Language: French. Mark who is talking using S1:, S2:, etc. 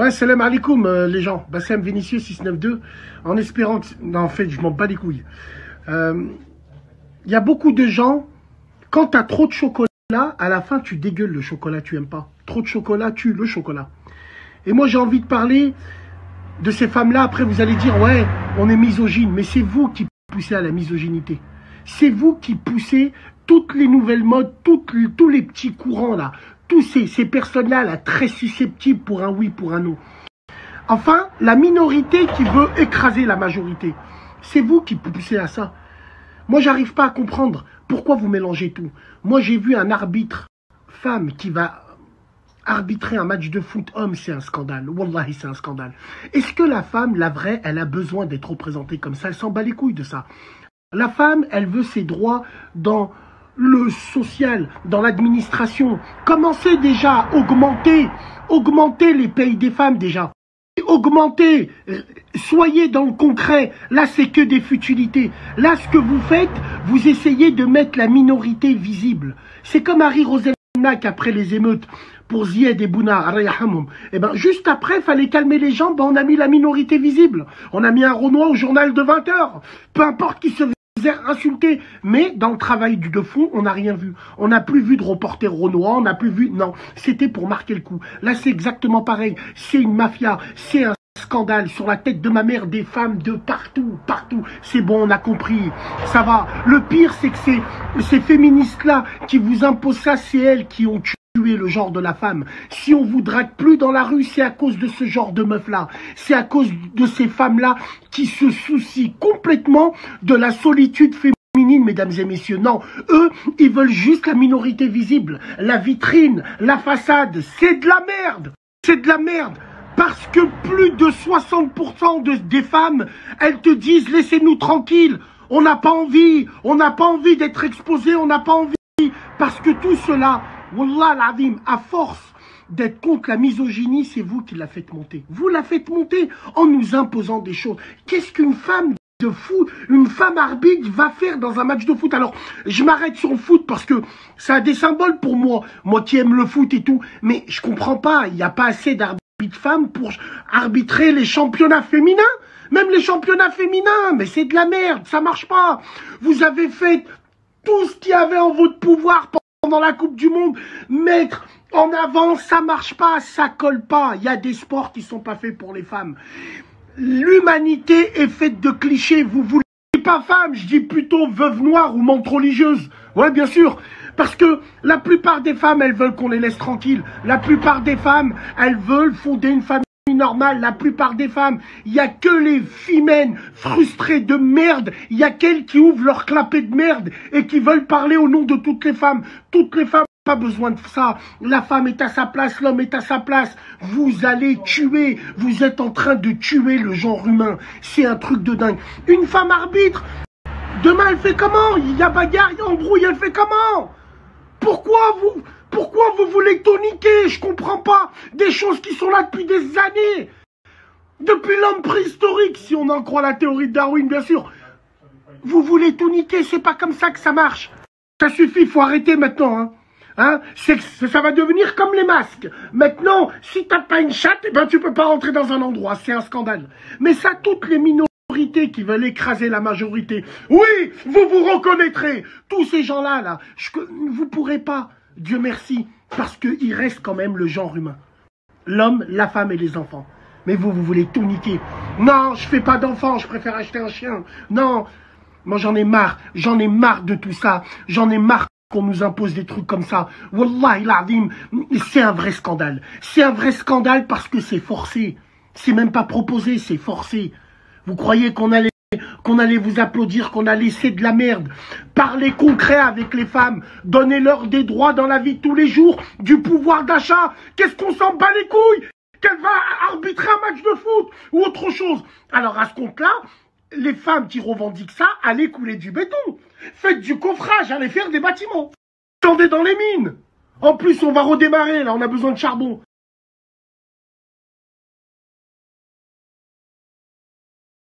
S1: Ouais, salam alaikum les gens. Bassem Vénitieux 692. En espérant que... Non, en fait, je m'en bats les couilles. Y a beaucoup de gens, quand tu as trop de chocolat, à la fin, tu dégueules le chocolat, tu aimes pas. Trop de chocolat tue le chocolat. Et moi, j'ai envie de parler de ces femmes-là. Après, vous allez dire, ouais, on est misogyne. Mais c'est vous qui poussez à la misogynité. C'est vous qui poussez toutes les nouvelles modes, tous les petits courants là. Tous ces personnes-là, là, très susceptibles pour un oui, pour un non. Enfin, la minorité qui veut écraser la majorité. C'est vous qui poussez à ça. Moi, j'arrive pas à comprendre pourquoi vous mélangez tout. Moi, j'ai vu un arbitre femme qui va arbitrer un match de foot homme, c'est un scandale. Wallahi, c'est un scandale. Est-ce que la femme, la vraie, elle a besoin d'être représentée comme ça? Elle s'en bat les couilles de ça. La femme, elle veut ses droits dans le social, dans l'administration. Commencez déjà à augmenter les payes des femmes déjà. Augmentez, soyez dans le concret. Là, c'est que des futilités. Là, ce que vous faites, vous essayez de mettre la minorité visible. C'est comme Harry Roselmack après les émeutes pour Zied et Bouna. Et ben, juste après, il fallait calmer les gens. Ben, on a mis la minorité visible. On a mis un Renoir au journal de 20 h. Peu importe qui se insulté, mais dans le travail de fond, on n'a rien vu. On n'a plus vu de reporter Renoir, on n'a plus vu... Non, c'était pour marquer le coup. Là, c'est exactement pareil. C'est une mafia, c'est un scandale. Sur la tête de ma mère, des femmes de partout, partout. C'est bon, on a compris. Ça va. Le pire, c'est que ces féministes-là qui vous imposent ça, c'est elles qui ont tué le genre de la femme. Si on vous drague plus dans la rue, c'est à cause de ce genre de meuf-là. C'est à cause de ces femmes-là qui se soucient complètement de la solitude féminine, mesdames et messieurs. Non, eux, ils veulent juste la minorité visible, la vitrine, la façade. C'est de la merde. C'est de la merde. Parce que plus de 60% des femmes, elles te disent, laissez-nous tranquilles. On n'a pas envie d'être exposés, on n'a pas envie. Parce que tout cela, Wallah l'azim, à force d'être contre la misogynie, c'est vous qui la faites monter. Vous la faites monter en nous imposant des choses. Qu'est-ce qu'une femme de foot, une femme arbitre va faire dans un match de foot? Alors, je m'arrête sur le foot parce que ça a des symboles pour moi. Moi qui aime le foot et tout. Mais je comprends pas, il n'y a pas assez d'arbitres femmes pour arbitrer les championnats féminins. Même les championnats féminins, mais c'est de la merde, ça marche pas. Vous avez fait tout ce qu'il y avait en votre pouvoir pendant la Coupe du Monde, mettre en avant, ça marche pas, ça colle pas. Il y a des sports qui sont pas faits pour les femmes. L'humanité est faite de clichés. Vous voulez pas femme, je dis plutôt veuve noire ou menthe religieuse. Ouais, bien sûr. Parce que la plupart des femmes, elles veulent qu'on les laisse tranquilles. La plupart des femmes, elles veulent fonder une famille normale. La plupart des femmes, il n'y a que les femmes frustrées de merde. Il y a qu'elles qui ouvrent leur clapet de merde et qui veulent parler au nom de toutes les femmes. Toutes les femmes n'ont pas besoin de ça. La femme est à sa place, l'homme est à sa place. Vous allez tuer, vous êtes en train de tuer le genre humain. C'est un truc de dingue. Une femme arbitre, demain elle fait comment? Il y a bagarre, il y a embrouille, elle fait comment? Pourquoi vous voulez toniquer? Je comprends pas. Des choses qui sont là depuis des années. Depuis l'homme préhistorique, si on en croit la théorie de Darwin, bien sûr. Vous voulez toniquer, c'est pas comme ça que ça marche. Ça suffit, il faut arrêter maintenant. Ça va devenir comme les masques. Maintenant, si t'as pas une chatte, eh ben tu peux pas rentrer dans un endroit. C'est un scandale. Mais ça, toutes les minorités qui veulent écraser la majorité. Oui, vous vous reconnaîtrez. Tous ces gens-là, là, vous pourrez pas. Dieu merci, parce qu'il reste quand même le genre humain. L'homme, la femme et les enfants. Mais vous voulez tout niquer. Non, je fais pas d'enfants, je préfère acheter un chien. Non, moi j'en ai marre de tout ça. J'en ai marre qu'on nous impose des trucs comme ça. Wallahi l'azim, c'est un vrai scandale. C'est un vrai scandale parce que c'est forcé. C'est même pas proposé, c'est forcé. Vous croyez qu'on allait vous applaudir, qu'on a laissé de la merde. Parlez concret avec les femmes. Donnez-leur des droits dans la vie de tous les jours, du pouvoir d'achat. Qu'est-ce qu'on s'en bat les couilles? Qu'elle va arbitrer un match de foot ou autre chose. Alors à ce compte-là, les femmes qui revendiquent ça, allez couler du béton. Faites du coffrage, allez faire des bâtiments. Tendez dans les mines. En plus, on va redémarrer, là, on a besoin de charbon.